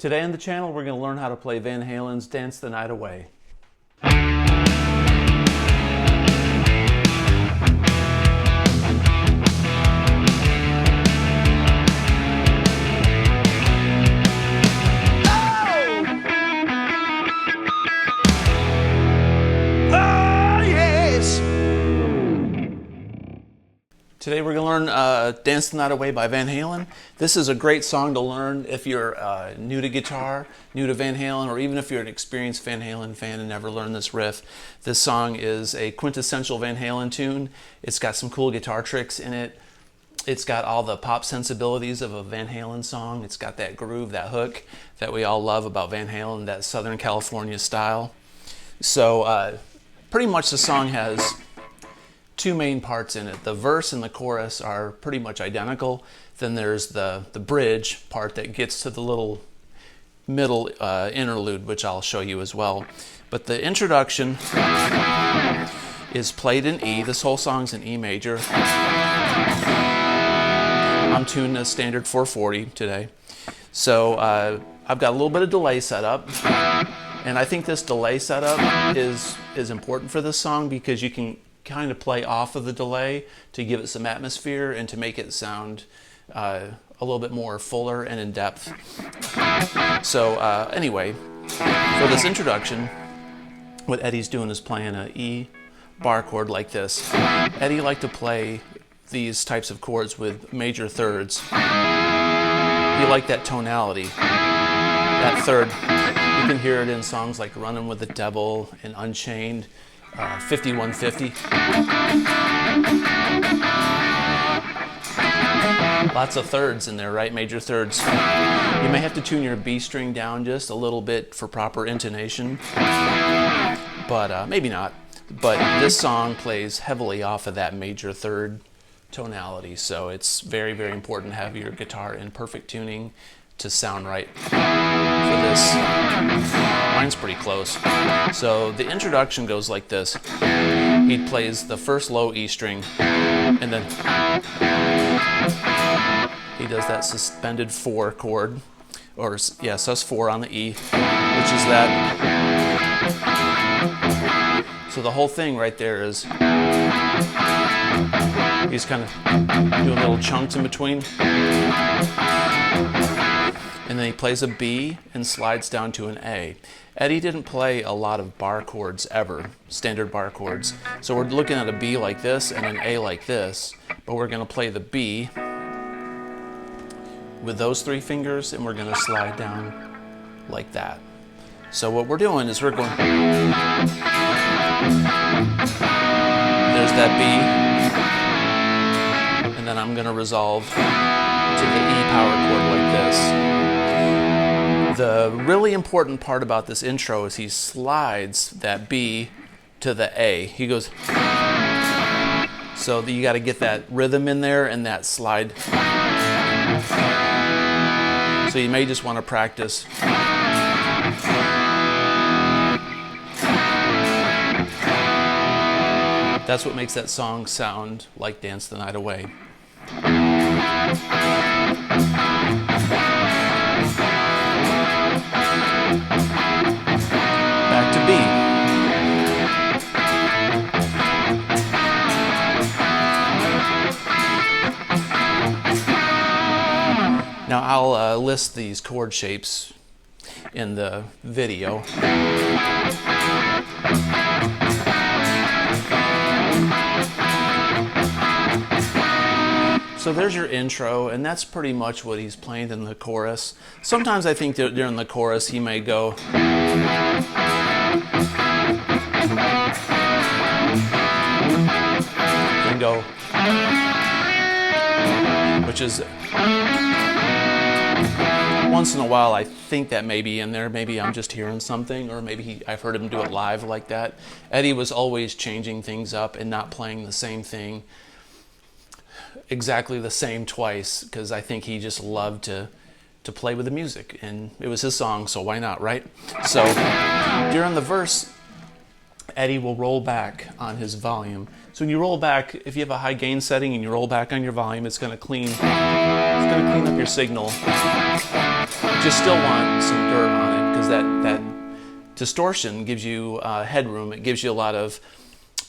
Today on the channel, we're going to learn how to play Van Halen's Dance the Night Away. Today we're going to learn Dance the Night Away by Van Halen. This is a great song to learn if you're new to guitar, new to Van Halen, or even if you're an experienced Van Halen fan and never learned this riff. This song is a quintessential Van Halen tune. It's got some cool guitar tricks in it. It's got all the pop sensibilities of a Van Halen song. It's got that groove, that hook that we all love about Van Halen, that Southern California style. So pretty much the song has two main parts in it. The verse and the chorus are pretty much identical. Then there's the bridge part that gets to the little middle interlude, which I'll show you as well. But the introduction is played in E. This whole song's in E major. I'm tuned to standard 440 today. So I've got a little bit of delay set up. And I think this delay setup is important for this song because you can kind of play off of the delay to give it some atmosphere and to make it sound a little bit more fuller and in depth. So anyway, for this introduction, what Eddie's doing is playing an E bar chord like this. Eddie liked to play these types of chords with major thirds. He liked that tonality, that third. You can hear it in songs like Runnin' with the Devil and Unchained. 5150. Lots of thirds in there, right? Major thirds. You may have to tune your B string down just a little bit for proper intonation, but maybe not. But this song plays heavily off of that major third tonality, so it's very, very important to have your guitar in perfect tuning to sound right for this. Mine's pretty close. So the introduction goes like this. He plays the first low E string, and then he does that suspended 4 chord, or yeah, sus4 on the E, which is that. So the whole thing right there is he's kind of doing little chunks in between. And then he plays a B and slides down to an A. Eddie didn't play a lot of bar chords ever, standard bar chords. So we're looking at a B like this and an A like this, but we're going to play the B with those 3 fingers and we're going to slide down like that. So what we're doing is we're going, there's that B, and then I'm going to resolve to the E power chord like this. The really important part about this intro is he slides that B to the A. He goes, so you got to get that rhythm in there and that slide. So you may just want to practice. That's what makes that song sound like Dance the Night Away. Back to B. Now I'll list these chord shapes in the video. So there's your intro, and that's pretty much what he's playing in the chorus. Sometimes I think that during the chorus he may go and go, which is once in a while I think that may be in there. Maybe I'm just hearing something, or maybe I've heard him do it live like that. Eddie was always changing things up and not playing the same thing exactly the same twice, because I think he just loved to play with the music, and it was his song, so why not, right? So during the verse, Eddie will roll back on his volume. So when you roll back, if you have a high gain setting and you roll back on your volume, it's going to clean up your signal. just still want some dirt on it because that distortion gives you headroom. It gives you a lot of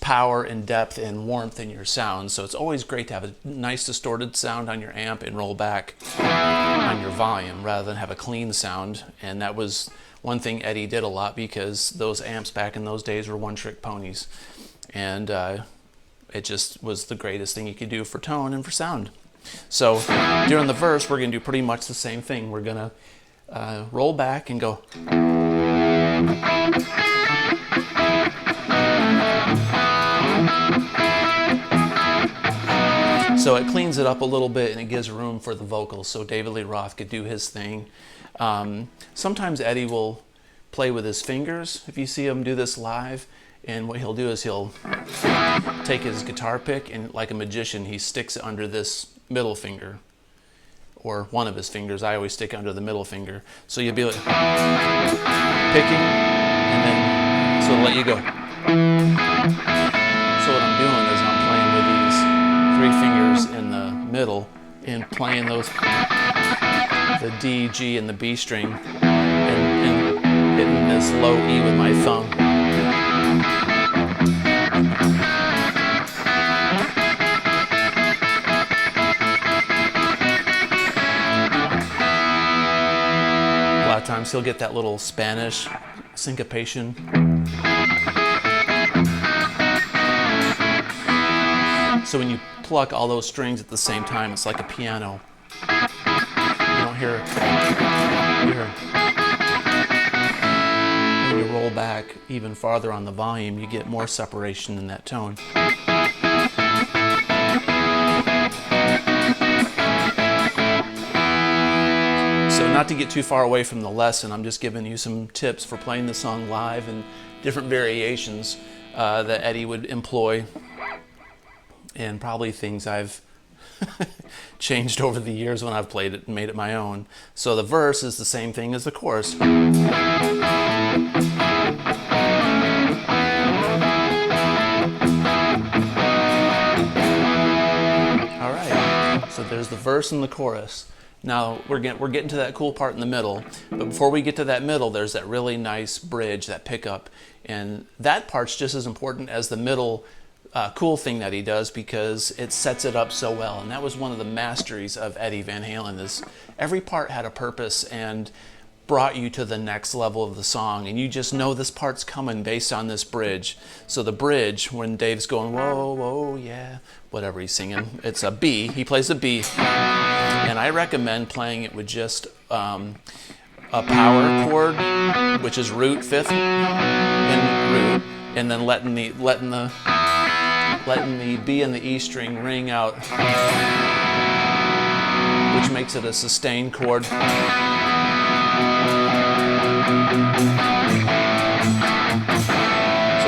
power and depth and warmth in your sound. So it's always great to have a nice distorted sound on your amp and roll back on your volume rather than have a clean sound. And that was one thing Eddie did a lot because those amps back in those days were one-trick ponies. And it just was the greatest thing you could do for tone and for sound. So during the verse, we're going to do pretty much the same thing. We're going to roll back and go. So it cleans it up a little bit and it gives room for the vocals so David Lee Roth could do his thing. Sometimes Eddie will play with his fingers if you see him do this live. And what he'll do is he'll take his guitar pick and like a magician, he sticks it under this middle finger. Or one of his fingers. I always stick it under the middle finger. So you'll be like picking and then so it'll let you go. So what I'm doing is I'm playing with these three fingers in the middle and playing those, the D, G, and the B string and hitting this low E with my thumb. A lot of times he'll get that little Spanish syncopation. So when you pluck all those strings at the same time, it's like a piano. You don't hear. When you roll back even farther on the volume, you get more separation in that tone. So not to get too far away from the lesson, I'm just giving you some tips for playing the song live and different variations that Eddie would employ. And probably things I've changed over the years when I've played it and made it my own. So the verse is the same thing as the chorus. All right, so there's the verse and the chorus. Now we're getting to that cool part in the middle, but before we get to that middle, there's that really nice bridge, that pickup, and that part's just as important as the middle cool thing that he does because it sets it up so well. And that was one of the masteries of Eddie Van Halen, is every part had a purpose and brought you to the next level of the song, and you just know this part's coming based on this bridge. So the bridge, when Dave's going whoa whoa yeah, whatever he's singing, it's a B, he plays a B, and I recommend playing it with just a power chord, which is root, fifth and root, and then letting the B and the E string ring out, which makes it a sustained chord. So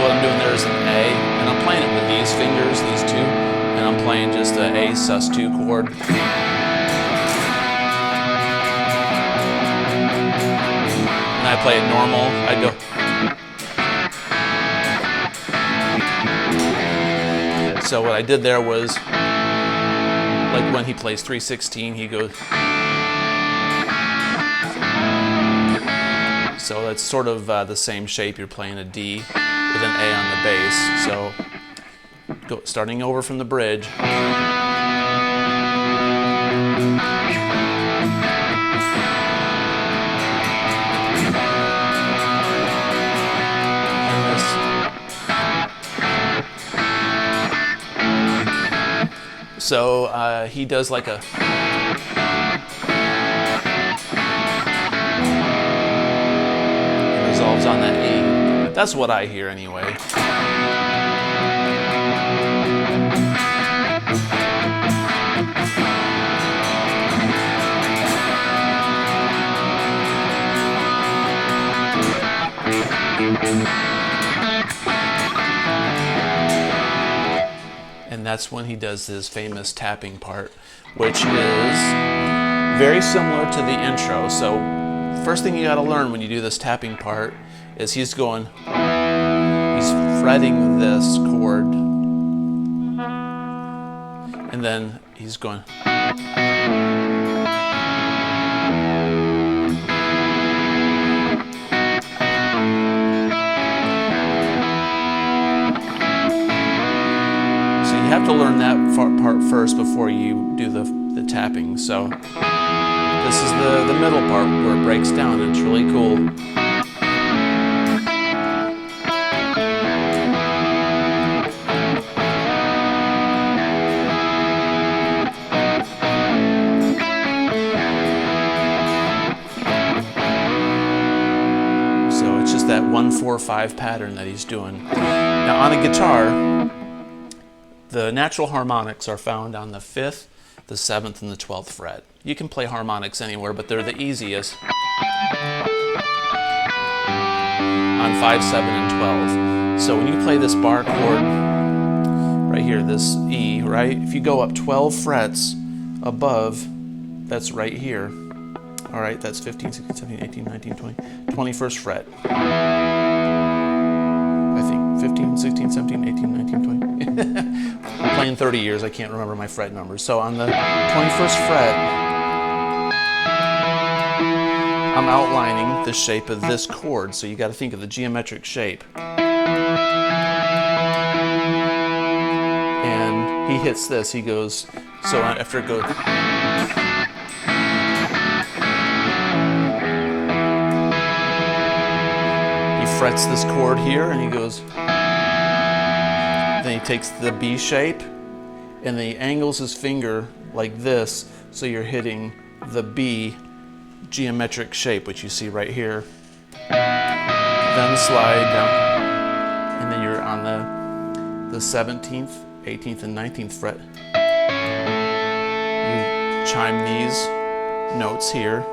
what I'm doing there is an A, and I'm playing it with these fingers, these two, and I'm playing just a A sus2 chord. And I play it normal, I go. So what I did there was, like when he plays 3/16, he goes. So that's sort of the same shape. You're playing a D with an A on the bass. So starting over from the bridge. So he does like a resolves on that E. That's what I hear anyway. And that's when he does his famous tapping part, which is very similar to the intro. So first thing you got to learn when you do this tapping part is he's fretting this chord, and then he's going. have to learn that part first before you do the tapping. So this is the middle part where it breaks down. It's really cool. So it's just that 1-4-5 pattern that he's doing. Now on a guitar, the natural harmonics are found on the 5th, the 7th, and the 12th fret. You can play harmonics anywhere, but they're the easiest on 5, 7, and 12. So when you play this bar chord right here, this E, right? If you go up 12 frets above, that's right here. All right, that's 15, 16, 17, 18, 19, 20, 21st fret. I think 15, 16, 17, 18, 19, 20. I'm playing 30 years, I can't remember my fret numbers. So on the 21st fret, I'm outlining the shape of this chord. So you got to think of the geometric shape. And he hits this, he goes, so after it goes, he frets this chord here and he goes, then he takes the B shape and then he angles his finger like this, so you're hitting the B geometric shape, which you see right here. Then slide down, and then you're on the 17th, 18th, and 19th fret. You chime these notes here,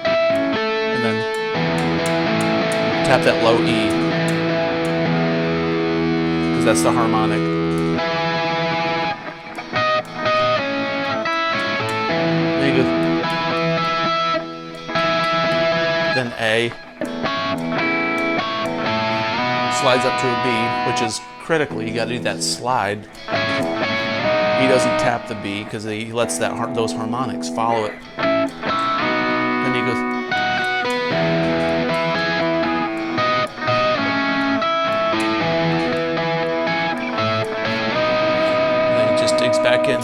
and then tap that low E, because that's the harmonic. Then you go, then A, slides up to a B, which is critically, you got to do that slide. He doesn't tap the B because he lets those harmonics follow it. Then he goes, and then he just digs back in.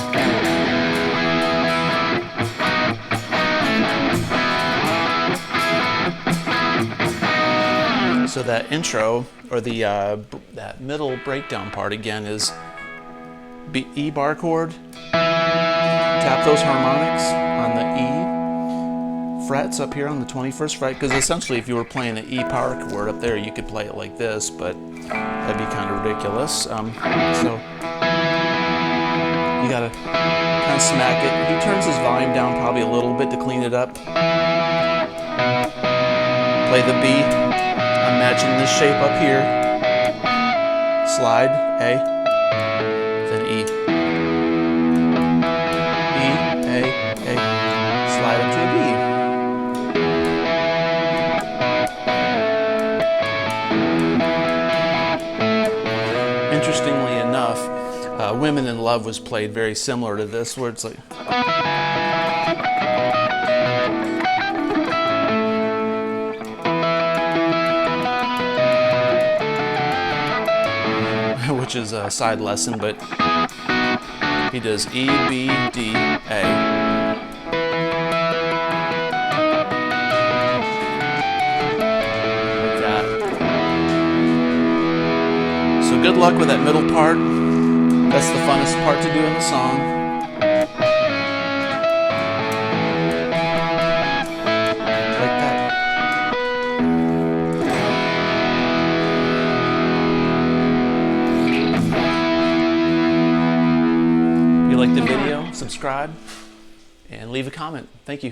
So that intro, or the that middle breakdown part again is E bar chord, tap those harmonics on the E frets up here on the 21st fret, because essentially if you were playing an E power chord up there, you could play it like this, but that'd be kind of ridiculous. So you gotta kind of smack it. He turns his volume down probably a little bit to clean it up. Play the B. I'm matching this shape up here. Slide, A, then E. E, A, slide up to a B. Interestingly enough, Women in Love was played very similar to this, where it's like... which is a side lesson, but he does E, B, D, A. Like that. So good luck with that middle part. That's the funnest part to do in the song. Like that. If you like the video, subscribe and leave a comment. Thank you.